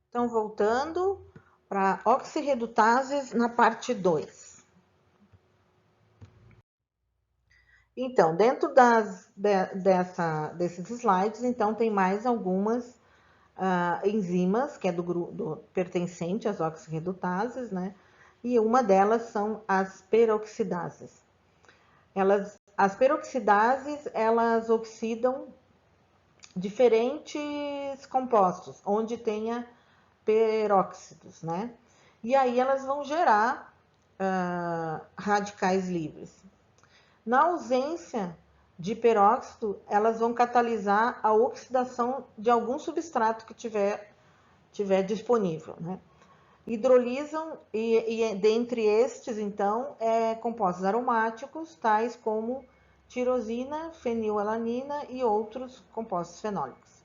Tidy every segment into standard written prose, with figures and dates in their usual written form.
Então, voltando para oxirredutases na parte 2. Então, dentro desses slides, então, tem mais algumas enzimas, que é do pertencente às oxirredutases, né? E uma delas são as peroxidases. As peroxidases, elas oxidam diferentes compostos, onde tenha peróxidos, né? E aí elas vão gerar radicais livres. Na ausência de peróxido, elas vão catalisar a oxidação de algum substrato que tiver disponível, né? Hidrolisam, e dentre estes, então, compostos aromáticos, tais como tirosina, fenilalanina e outros compostos fenólicos.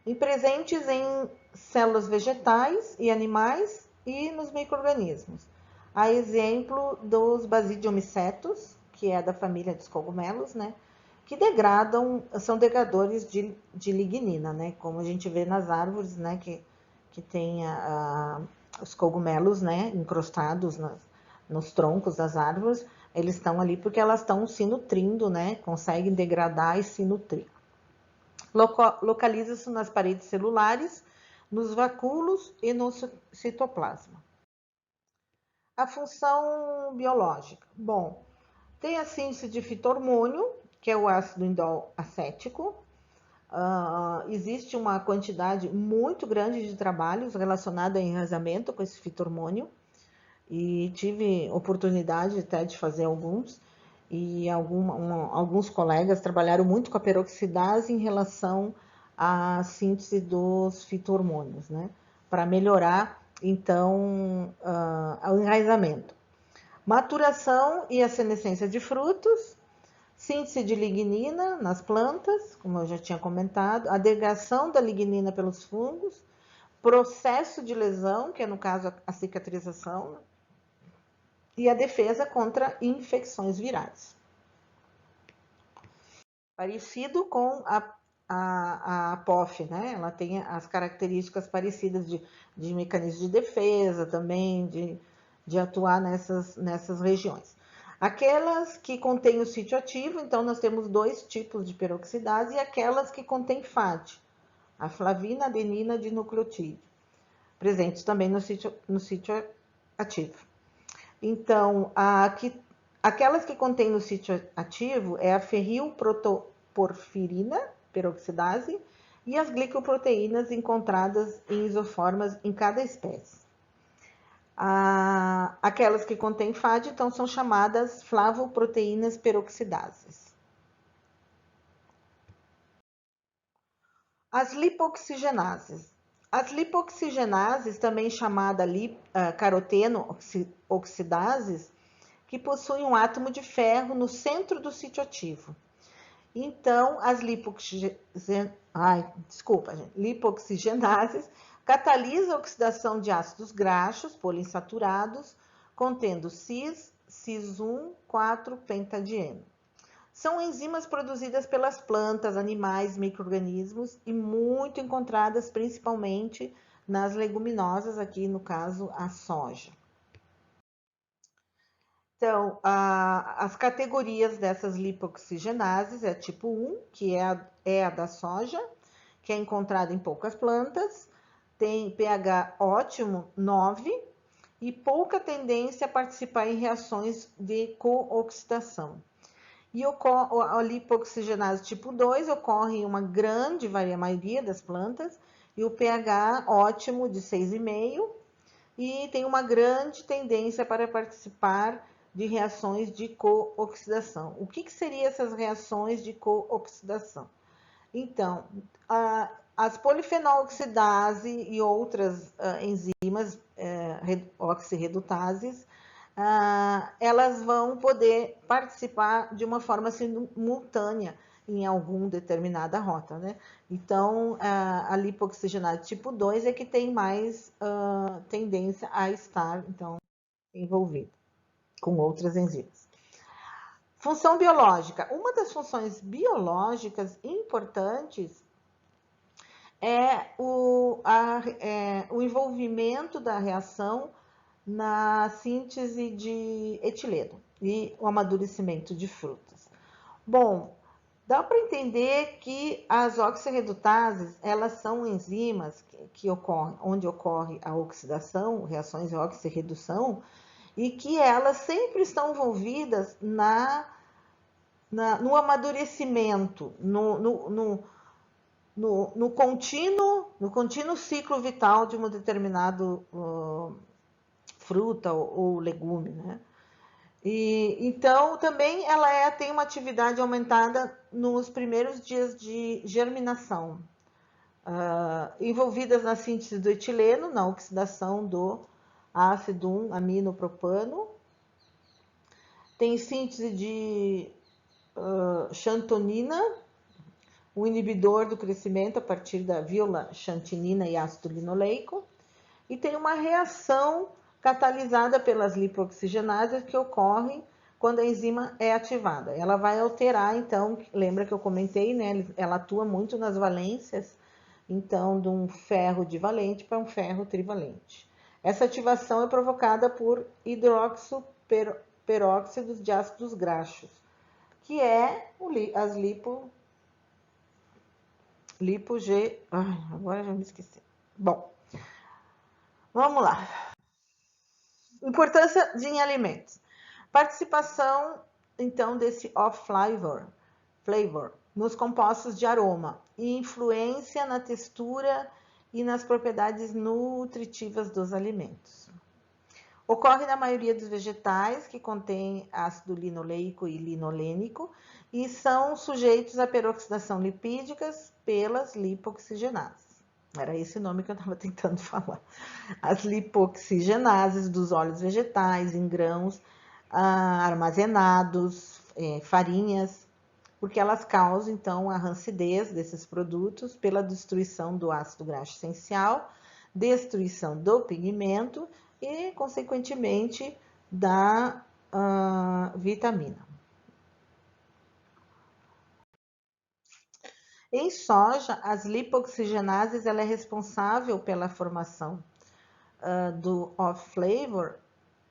E presentes em células vegetais e animais e nos micro-organismos. A exemplo dos basidiomycetos, que é da família dos cogumelos, né? Que são degradadores de lignina, né? Como a gente vê nas árvores, né? Que tem os cogumelos, né? Encrostados nos troncos das árvores, eles estão ali porque elas estão se nutrindo, né? Conseguem degradar e se nutrir. Localiza-se nas paredes celulares, nos vacúolos e no citoplasma. A função biológica. Bom, tem a síntese de fito-hormônio, que é o ácido indol acético. Existe uma quantidade muito grande de trabalhos relacionados ao enraizamento com esse fito-hormônio, e tive oportunidade até de fazer alguns, e alguns colegas trabalharam muito com a peroxidase em relação à síntese dos fito-hormônios, né? Para melhorar, então, o enraizamento. Maturação e a senescência de frutos, síntese de lignina nas plantas, como eu já tinha comentado, a degradação da lignina pelos fungos, processo de lesão, que é no caso a cicatrização, e a defesa contra infecções virais. Parecido com a POF, né? Ela tem as características parecidas de mecanismo de defesa também, de atuar nessas regiões. Aquelas que contêm o sítio ativo, então nós temos dois tipos de peroxidase, e aquelas que contêm FAD, a flavina, adenina de nucleotídeo, presentes também no sítio ativo. Então, aquelas que contêm no sítio ativo é a ferrilprotoporfirina, peroxidase, e as glicoproteínas encontradas em isoformas em cada espécie. Aquelas que contêm FAD, então, são chamadas flavoproteínas peroxidases. As lipoxigenases. As lipoxigenases, também chamada caroteno-oxidases, que possuem um átomo de ferro no centro do sítio ativo. Então, as lipoxigenases catalisam a oxidação de ácidos graxos poliinsaturados, contendo cis-1,4-pentadieno. São enzimas produzidas pelas plantas, animais, micro-organismos e muito encontradas principalmente nas leguminosas, aqui no caso a soja. Então, as categorias dessas lipoxigenases é tipo 1, que é a da soja, que é encontrada em poucas plantas, tem pH ótimo 9 e pouca tendência a participar em reações de co-oxidação. E a lipoxigenase tipo 2 ocorre em uma grande maioria das plantas, e o pH ótimo de 6,5, e tem uma grande tendência para participar de reações de co-oxidação. O que seriam essas reações de co-oxidação? Então, as polifenol-oxidase e outras enzimas oxirredutases, elas vão poder participar de uma forma simultânea em alguma determinada rota, né? Então, a lipoxigenase tipo 2 é que tem mais tendência a estar, então, envolvida com outras enzimas. Função biológica. Uma das funções biológicas importantes é o envolvimento da reação na síntese de etileno e o amadurecimento de frutas. Bom, dá para entender que as oxirredutases, elas são enzimas que ocorrem, onde ocorre a oxidação, reações de oxirredução, e que elas sempre estão envolvidas no amadurecimento, no contínuo ciclo vital de uma determinada fruta ou legume, né? E então também ela tem uma atividade aumentada nos primeiros dias de germinação, envolvidas na síntese do etileno, na oxidação do ácido 1-aminopropano, tem síntese de xantonina, o inibidor do crescimento a partir da viola-xantinina e ácido linoleico, e tem uma reação catalisada pelas lipoxigenases que ocorre quando a enzima é ativada. Ela vai alterar, então, lembra que eu comentei, né? Ela atua muito nas valências, então, de um ferro divalente para um ferro trivalente. Essa ativação é provocada por hidroxiperóxidos de ácidos graxos, que é as agora já me esqueci. Bom, vamos lá. Importância em alimentos. Participação, então, desse off-flavor nos compostos de aroma e influência na textura e nas propriedades nutritivas dos alimentos. Ocorre na maioria dos vegetais que contém ácido linoleico e linolênico e são sujeitos à peroxidação lipídicas pelas lipoxigenases. Era esse o nome que eu estava tentando falar. As lipoxigenases dos óleos vegetais em grãos armazenados, farinhas, porque elas causam, então, a rancidez desses produtos pela destruição do ácido graxo essencial, destruição do pigmento e, consequentemente, da vitamina. Em soja, as lipoxigenases ela é responsável pela formação do off-flavor,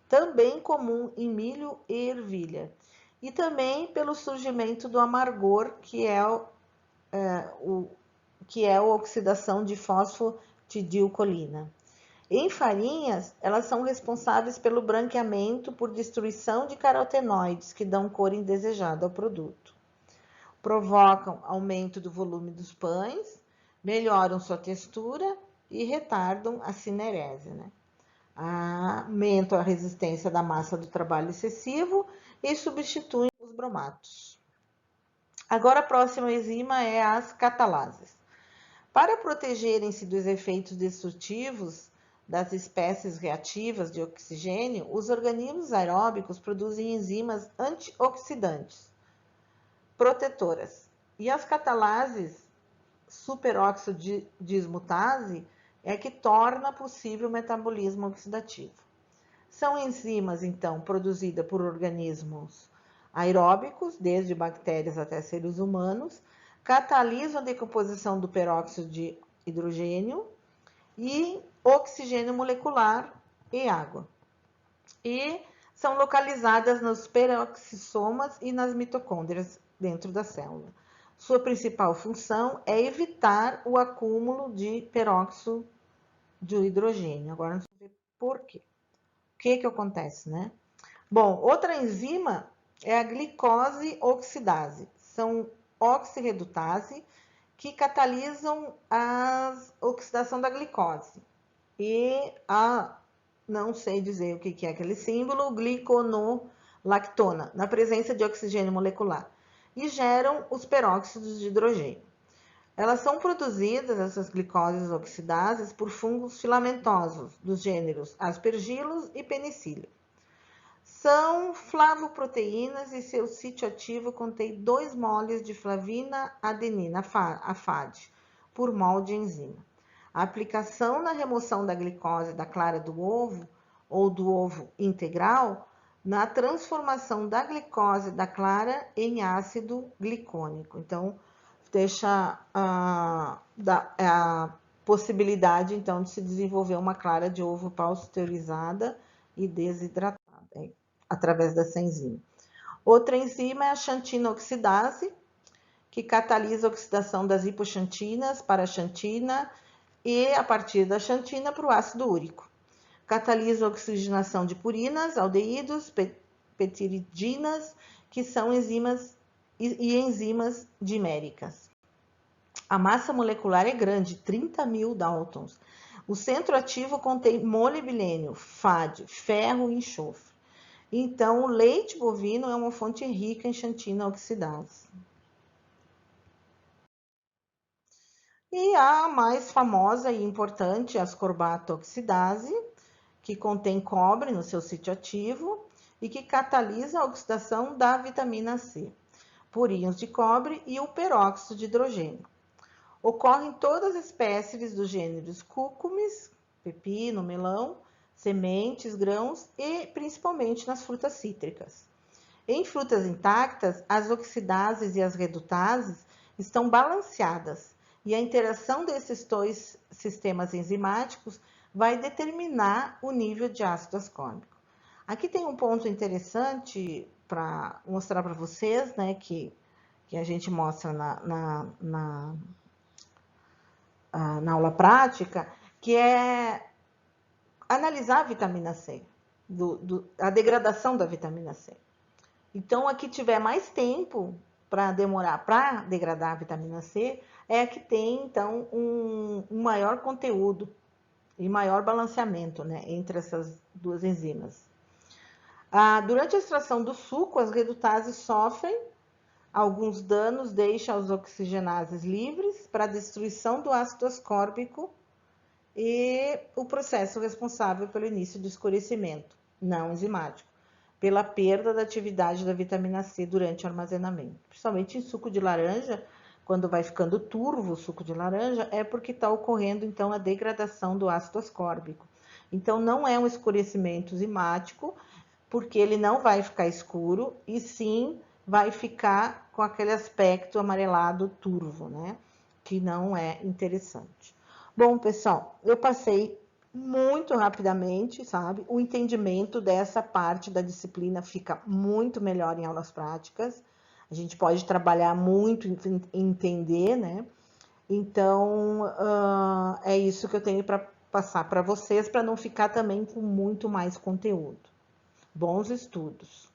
também comum em milho e ervilha, e também pelo surgimento do amargor, que é a oxidação de fosfatidilcolina. Em farinhas, elas são responsáveis pelo branqueamento por destruição de carotenoides, que dão cor indesejada ao produto. Provocam aumento do volume dos pães, melhoram sua textura e retardam a cinerese, né? Aumentam a resistência da massa do trabalho excessivo e substituem os bromatos. Agora a próxima enzima é as catalases. Para protegerem-se dos efeitos destrutivos das espécies reativas de oxigênio, os organismos aeróbicos produzem enzimas antioxidantes protetoras. E as catalases superóxido de dismutase é que torna possível o metabolismo oxidativo. São enzimas, então, produzidas por organismos aeróbicos, desde bactérias até seres humanos, catalisam a decomposição do peróxido de hidrogênio e oxigênio molecular e água. E são localizadas nos peroxissomas e nas mitocôndrias dentro da célula. Sua principal função é evitar o acúmulo de peróxido de hidrogênio. Agora, nós vamos ver por quê. O que acontece, né? Bom, outra enzima é a glicose oxidase. São oxirredutase que catalisam a oxidação da glicose. E não sei dizer o que é aquele símbolo, gliconolactona, na presença de oxigênio molecular. E geram os peróxidos de hidrogênio. Elas são produzidas, essas glicoses oxidases, por fungos filamentosos dos gêneros Aspergillus e Penicillium. São flavoproteínas e seu sítio ativo contém 2 moles de flavina adenina, a FAD, por mol de enzima. A aplicação na remoção da glicose da clara do ovo ou do ovo integral na transformação da glicose da clara em ácido glicônico. Então, deixa a possibilidade, então, de se desenvolver uma clara de ovo pasteurizada e desidratada, através dessa enzima. Outra enzima é a xantina oxidase, que catalisa a oxidação das hipoxantinas para a xantina e, a partir da xantina, para o ácido úrico. Catalisa a oxigenação de purinas, aldeídos, peptidinas, que são enzimas e enzimas diméricas. A massa molecular é grande, 30.000 Daltons. O centro ativo contém molibdênio, fádio, ferro e enxofre. Então, o leite bovino é uma fonte rica em xantina oxidase. E a mais famosa e importante, a ascorbato oxidase, que contém cobre no seu sítio ativo e que catalisa a oxidação da vitamina C, por íons de cobre e o peróxido de hidrogênio. Ocorre em todas as espécies dos gêneros cúcumis, pepino, melão, sementes, grãos e principalmente nas frutas cítricas. Em frutas intactas, as oxidases e as redutases estão balanceadas e a interação desses dois sistemas enzimáticos vai determinar o nível de ácido ascórbico. Aqui tem um ponto interessante para mostrar para vocês, né, que a gente mostra na aula prática, que é analisar a vitamina C, a degradação da vitamina C. Então, a que tiver mais tempo para demorar para degradar a vitamina C, é a que tem, então, um maior conteúdo e maior balanceamento, né, entre essas duas enzimas. Durante a extração do suco, as redutases sofrem alguns danos, deixam as oxigenases livres para a destruição do ácido ascórbico e o processo responsável pelo início do escurecimento não enzimático, pela perda da atividade da vitamina C durante o armazenamento. Principalmente em suco de laranja, quando vai ficando turvo o suco de laranja, é porque está ocorrendo, então, a degradação do ácido ascórbico. Então, não é um escurecimento enzimático, porque ele não vai ficar escuro, e sim vai ficar com aquele aspecto amarelado turvo, né? Que não é interessante. Bom, pessoal, eu passei muito rapidamente, sabe? O entendimento dessa parte da disciplina fica muito melhor em aulas práticas. A gente pode trabalhar muito em entender, né? Então, é isso que eu tenho para passar para vocês, para não ficar também com muito mais conteúdo. Bons estudos!